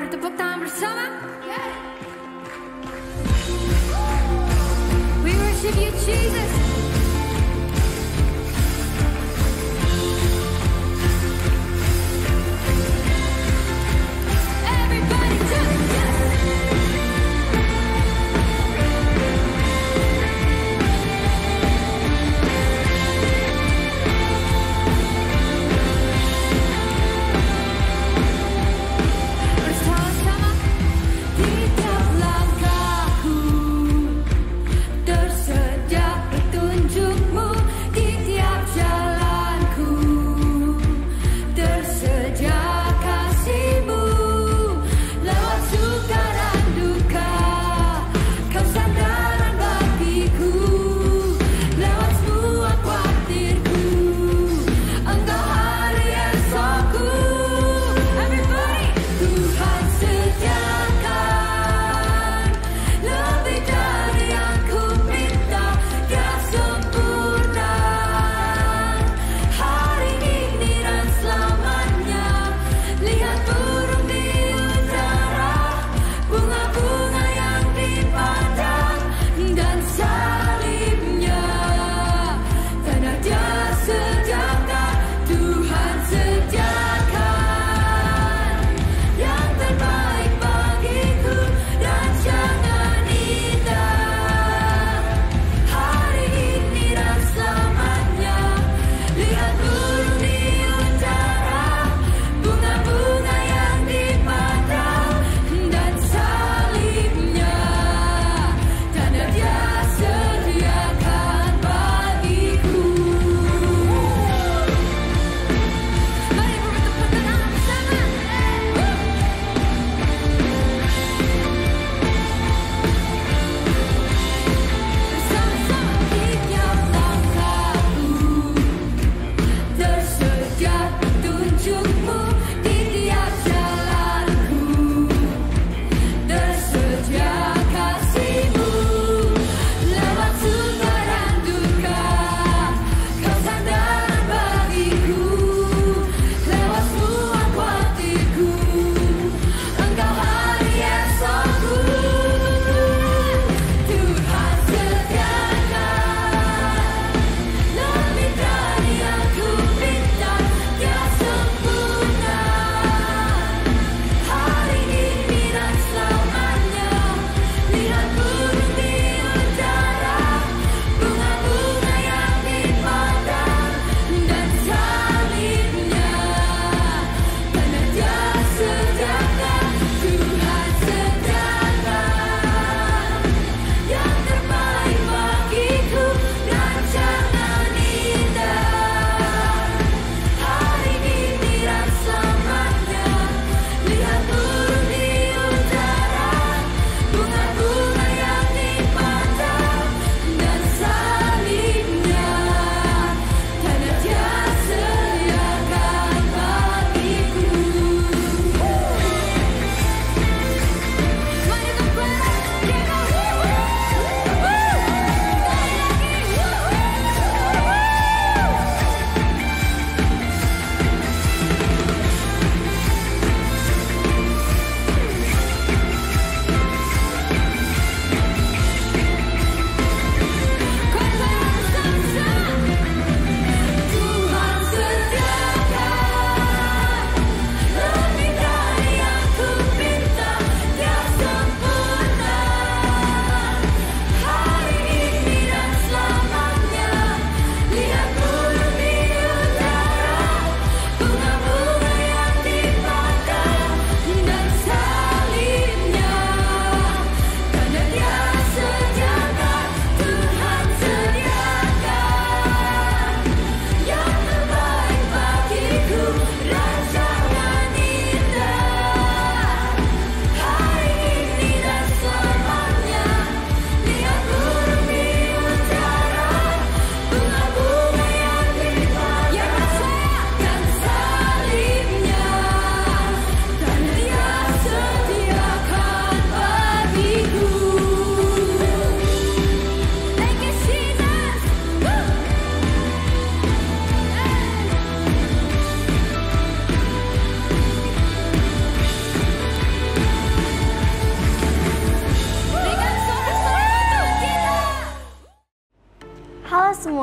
bertepuk tangan bersama. We worship you, Jesus. Everybody just bersama-sama tiap langkahku tersedia itu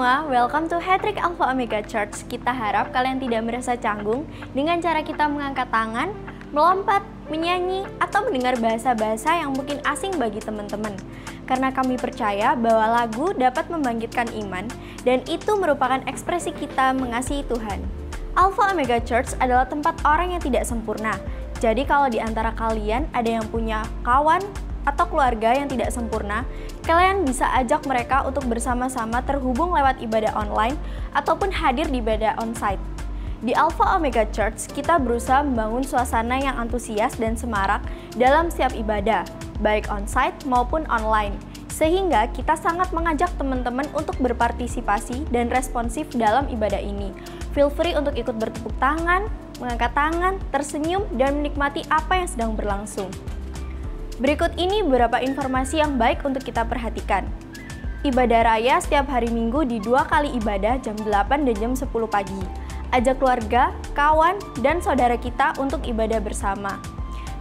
semua, welcome to Hattrick Alpha Omega Church. Kita harap kalian tidak merasa canggung dengan cara kita mengangkat tangan, melompat, menyanyi, atau mendengar bahasa-bahasa yang mungkin asing bagi teman-teman. Karena kami percaya bahwa lagu dapat membangkitkan iman, dan itu merupakan ekspresi kita mengasihi Tuhan. Alpha Omega Church adalah tempat orang yang tidak sempurna. Jadi kalau di antara kalian ada yang punya kawan atau keluarga yang tidak sempurna, kalian bisa ajak mereka untuk bersama-sama terhubung lewat ibadah online ataupun hadir di ibadah onsite. Di Alpha Omega Church, kita berusaha membangun suasana yang antusias dan semarak dalam setiap ibadah, baik onsite maupun online. Sehingga kita sangat mengajak teman-teman untuk berpartisipasi dan responsif dalam ibadah ini. Feel free untuk ikut bertepuk tangan, mengangkat tangan, tersenyum, dan menikmati apa yang sedang berlangsung. Berikut ini beberapa informasi yang baik untuk kita perhatikan. Ibadah raya setiap hari Minggu di 2 kali ibadah jam 8 dan jam 10 pagi. Ajak keluarga, kawan, dan saudara kita untuk ibadah bersama.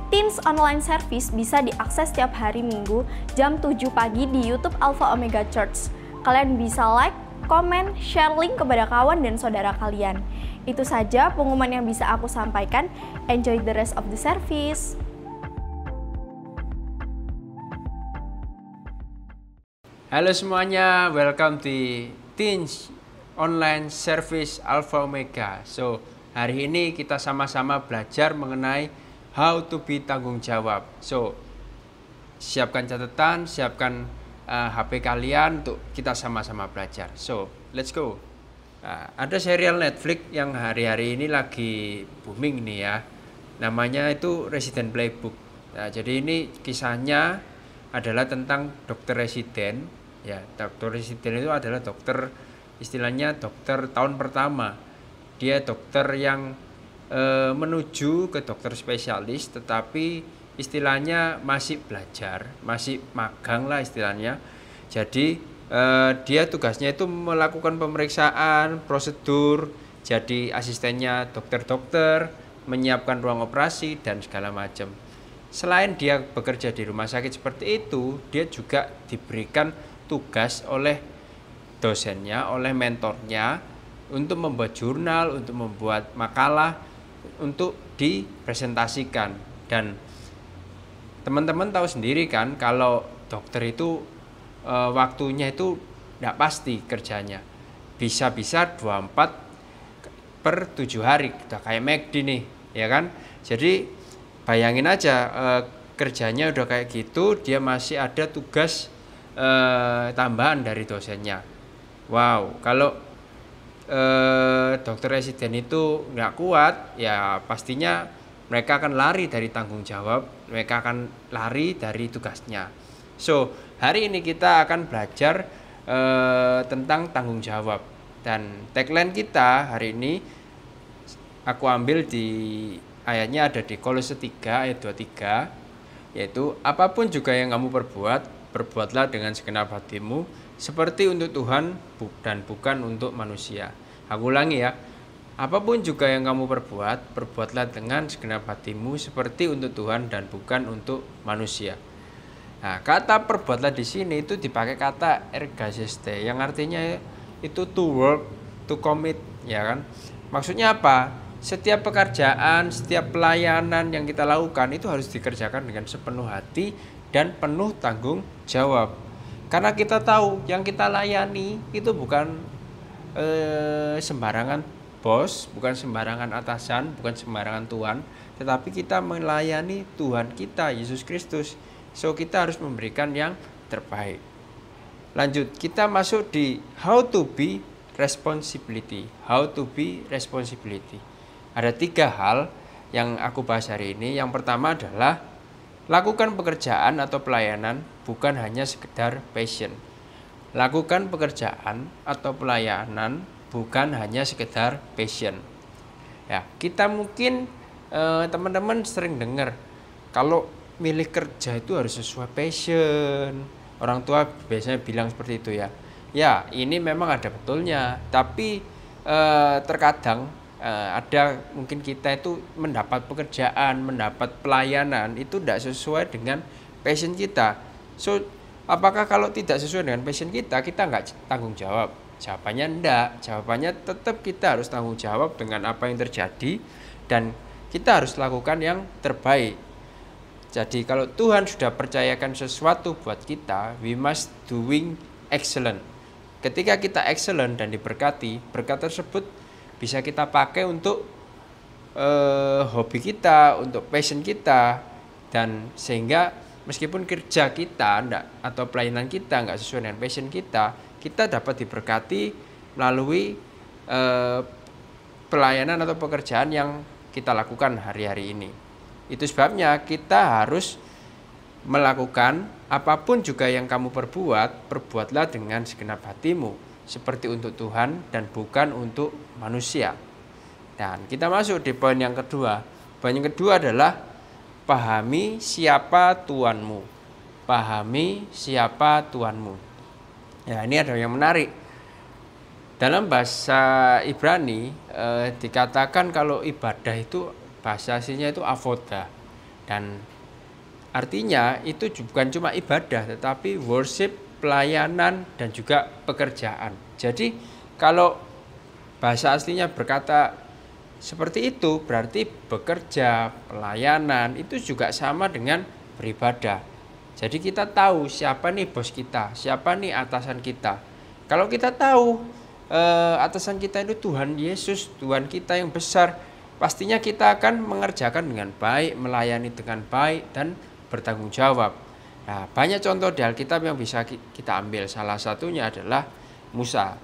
Teens online service bisa diakses setiap hari Minggu jam 7 pagi di YouTube Alpha Omega Church. Kalian bisa like, komen, share link kepada kawan dan saudara kalian. Itu saja pengumuman yang bisa aku sampaikan. Enjoy the rest of the service. Halo semuanya, welcome di Teens Online Service Alpha Omega. So, hari ini kita sama-sama belajar mengenai how to be tanggung jawab. So, siapkan catatan, siapkan HP kalian untuk kita sama-sama belajar. So, let's go. Ada serial Netflix yang hari-hari ini lagi booming nih ya. Namanya itu Resident Playbook. Nah, jadi ini kisahnya adalah tentang dokter residen. Ya, dokter residen itu adalah dokter, istilahnya dokter tahun pertama. Dia dokter yang menuju ke dokter spesialis, tetapi istilahnya masih belajar, masih magang lah istilahnya. Jadi dia tugasnya itu melakukan pemeriksaan, prosedur, jadi asistennya dokter-dokter, menyiapkan ruang operasi dan segala macam. Selain dia bekerja di rumah sakit seperti itu, dia juga diberikan tugas oleh dosennya, oleh mentornya untuk membuat jurnal, untuk membuat makalah, untuk dipresentasikan. Dan teman-teman tahu sendiri kan kalau dokter itu waktunya itu tidak pasti kerjanya. Bisa-bisa 24/7 hari, udah kayak McD nih, ya kan? Jadi bayangin aja kerjanya udah kayak gitu, dia masih ada tugas tambahan dari dosennya. Wow, kalau dokter residen itu nggak kuat, ya pastinya mereka akan lari dari tanggung jawab, mereka akan lari dari tugasnya. So, hari ini kita akan belajar tentang tanggung jawab. Dan tagline kita hari ini aku ambil di ayatnya ada di Kolose 3 ayat 23, yaitu apapun juga yang kamu perbuatlah dengan segenap hatimu seperti untuk Tuhan dan bukan untuk manusia. Aku ulangi ya. Apapun juga yang kamu perbuatlah dengan segenap hatimu seperti untuk Tuhan dan bukan untuk manusia. Nah, kata perbuatlah di sini itu dipakai kata ergaseste yang artinya itu to work, to commit, ya kan? Maksudnya apa? Setiap pekerjaan, setiap pelayanan yang kita lakukan itu harus dikerjakan dengan sepenuh hati dan penuh tanggung jawab. Karena kita tahu yang kita layani itu bukan sembarangan bos, bukan sembarangan atasan, bukan sembarangan tuan, tetapi kita melayani Tuhan kita, Yesus Kristus. So, kita harus memberikan yang terbaik. Lanjut, kita masuk di how to be responsibility. How to be responsibility. Ada 3 hal yang aku bahas hari ini. Yang pertama adalah lakukan pekerjaan atau pelayanan bukan hanya sekedar passion. Lakukan pekerjaan atau pelayanan bukan hanya sekedar passion. Ya, kita mungkin teman-teman sering dengar kalau milih kerja itu harus sesuai passion. Orang tua biasanya bilang seperti itu ya. Ya, ini memang ada betulnya, tapi terkadang ada mungkin kita itu mendapat pekerjaan, mendapat pelayanan itu tidak sesuai dengan passion kita. So, apakah kalau tidak sesuai dengan passion kita nggak tanggung jawab? Jawabannya enggak. Jawabannya tetap kita harus tanggung jawab dengan apa yang terjadi dan kita harus lakukan yang terbaik. Jadi kalau Tuhan sudah percayakan sesuatu buat kita, we must doing excellent. Ketika kita excellent dan diberkati, berkat tersebut bisa kita pakai untuk hobi kita, untuk passion kita, dan sehingga meskipun kerja kita atau pelayanan kita enggak sesuai dengan passion kita, kita dapat diberkati melalui pelayanan atau pekerjaan yang kita lakukan hari-hari ini. Itu sebabnya kita harus melakukan apapun juga yang kamu perbuat, perbuatlah dengan segenap hatimu, seperti untuk Tuhan dan bukan untuk manusia. Dan kita masuk di poin yang kedua. Poin yang kedua adalah pahami siapa Tuhanmu. Pahami siapa Tuhanmu. Ya, ini ada yang menarik. Dalam bahasa Ibrani dikatakan kalau ibadah itu bahasa aslinya itu avoda, dan artinya itu bukan cuma ibadah tetapi worship, pelayanan, dan juga pekerjaan. Jadi kalau bahasa aslinya berkata seperti itu berarti bekerja, pelayanan itu juga sama dengan beribadah. Jadi kita tahu siapa nih bos kita, siapa nih atasan kita. Kalau kita tahu atasan kita itu Tuhan Yesus, Tuhan kita yang besar, pastinya kita akan mengerjakan dengan baik, melayani dengan baik, dan bertanggung jawab. Nah, banyak contoh di Alkitab yang bisa kita ambil. Salah satunya adalah Musa.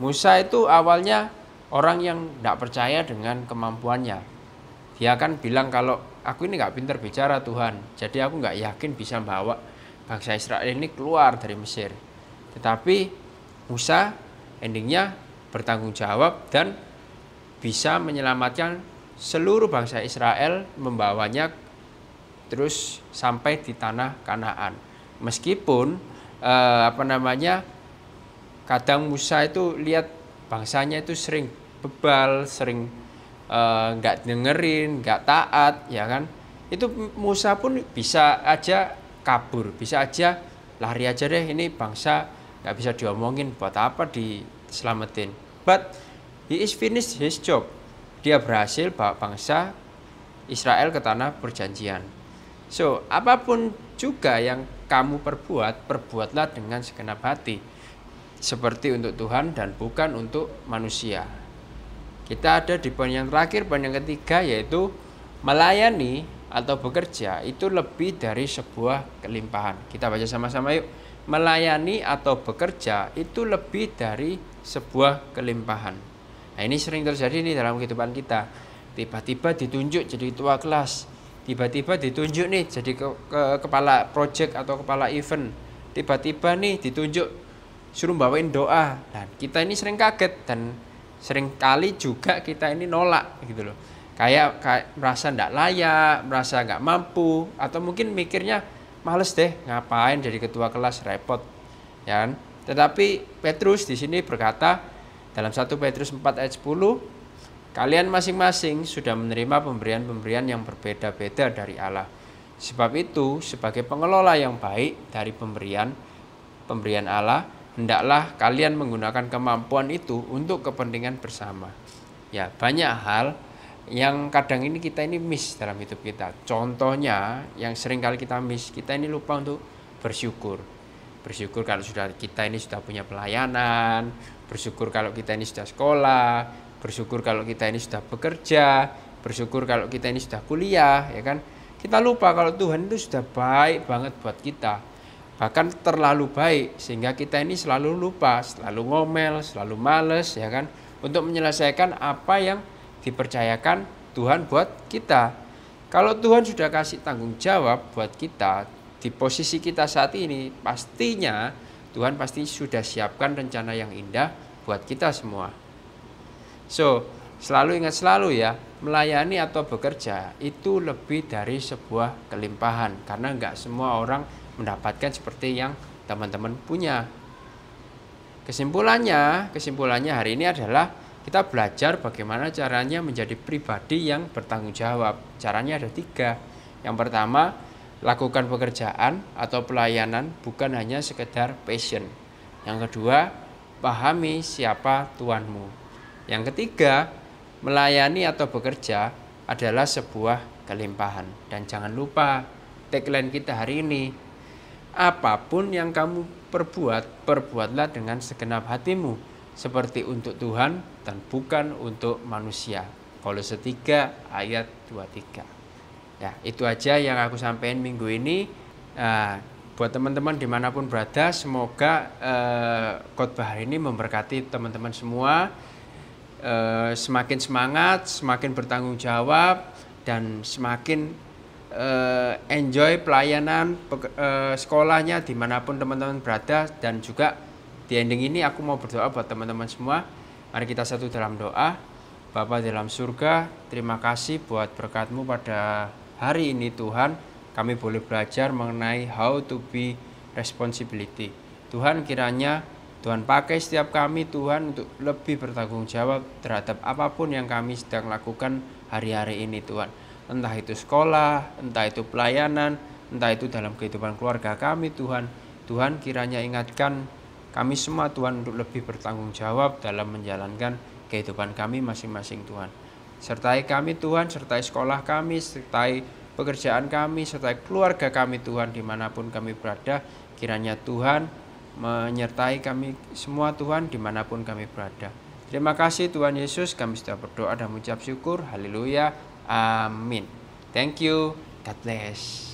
Musa itu awalnya orang yang tidak percaya dengan kemampuannya. Dia akan bilang kalau aku ini nggak pintar bicara Tuhan, jadi aku nggak yakin bisa membawa bangsa Israel ini keluar dari Mesir. Tetapi Musa endingnya bertanggung jawab dan bisa menyelamatkan seluruh bangsa Israel, membawanya terus sampai di tanah Kanaan. Meskipun kadang Musa itu lihat bangsanya itu sering bebal, sering nggak dengerin, nggak taat, ya kan? Itu Musa pun bisa aja kabur, bisa aja lari aja deh, ini bangsa nggak bisa diomongin, buat apa diselamatin. But he is finished his job. Dia berhasil bawa bangsa Israel ke tanah perjanjian. So, apapun juga yang kamu perbuat, perbuatlah dengan segenap hati. Seperti untuk Tuhan dan bukan untuk manusia. Kita ada di poin yang terakhir, poin yang ketiga, yaitu melayani atau bekerja itu lebih dari sebuah kelimpahan. Kita baca sama-sama yuk. Melayani atau bekerja itu lebih dari sebuah kelimpahan. Nah, ini sering terjadi nih dalam kehidupan kita. Tiba-tiba ditunjuk jadi ketua kelas, tiba-tiba ditunjuk nih jadi kepala project atau kepala event, tiba-tiba nih ditunjuk suruh bawain doa. Dan kita ini sering kaget dan sering kali juga kita ini nolak gitu loh. Kayak merasa enggak layak, merasa enggak mampu, atau mungkin mikirnya males deh, ngapain jadi ketua kelas, repot. Ya kan? Tetapi Petrus di sini berkata dalam 1 Petrus 4 ayat 10, kalian masing-masing sudah menerima pemberian-pemberian yang berbeda-beda dari Allah. Sebab itu, sebagai pengelola yang baik dari pemberian Allah, hendaklah kalian menggunakan kemampuan itu untuk kepentingan bersama. Ya, banyak hal yang kadang ini kita ini miss dalam hidup kita. Contohnya, yang sering kali kita miss, kita ini lupa untuk bersyukur. Bersyukur kalau kita ini sudah punya pelayanan, bersyukur kalau kita ini sudah sekolah, bersyukur kalau kita ini sudah bekerja, bersyukur kalau kita ini sudah kuliah, ya kan? Kita lupa kalau Tuhan itu sudah baik banget buat kita. Bahkan terlalu baik sehingga kita ini selalu lupa, selalu ngomel, selalu males, ya kan? Untuk menyelesaikan apa yang dipercayakan Tuhan buat kita. Kalau Tuhan sudah kasih tanggung jawab buat kita, di posisi kita saat ini, pastinya Tuhan pasti sudah siapkan rencana yang indah buat kita semua. So, selalu ingat selalu ya, melayani atau bekerja itu lebih dari sebuah kelimpahan. Karena enggak semua orang mendapatkan seperti yang teman-teman punya. Kesimpulannya hari ini adalah kita belajar bagaimana caranya menjadi pribadi yang bertanggung jawab. Caranya ada 3. Yang pertama, lakukan pekerjaan atau pelayanan bukan hanya sekedar passion. Yang kedua, pahami siapa Tuhanmu. Yang ketiga, melayani atau bekerja adalah sebuah kelimpahan. Dan jangan lupa tagline kita hari ini, apapun yang kamu perbuat, perbuatlah dengan segenap hatimu, seperti untuk Tuhan dan bukan untuk manusia. Kolose 3 ayat 23. Ya, itu aja yang aku sampaikan minggu ini. Buat teman-teman dimanapun berada, semoga khotbah hari ini memberkati teman-teman semua, semakin semangat, semakin bertanggung jawab, dan semakin enjoy pelayanan sekolahnya dimanapun teman-teman berada. Dan juga di ending ini aku mau berdoa buat teman-teman semua. Mari kita satu dalam doa. Bapa dalam surga, terima kasih buat berkat-Mu pada hari ini Tuhan. Kami boleh belajar mengenai how to be responsibility. Tuhan, kiranya Tuhan pakai setiap kami Tuhan untuk lebih bertanggung jawab terhadap apapun yang kami sedang lakukan hari-hari ini Tuhan. Entah itu sekolah, entah itu pelayanan, entah itu dalam kehidupan keluarga kami Tuhan. Tuhan, kiranya ingatkan kami semua Tuhan untuk lebih bertanggung jawab dalam menjalankan kehidupan kami masing-masing Tuhan. Sertai kami Tuhan, sertai sekolah kami, sertai pekerjaan kami, sertai keluarga kami Tuhan dimanapun kami berada. Kiranya Tuhan menyertai kami semua Tuhan dimanapun kami berada. Terima kasih Tuhan Yesus, kami sudah berdoa dan mengucap syukur. Haleluya, amin. Thank you, God bless.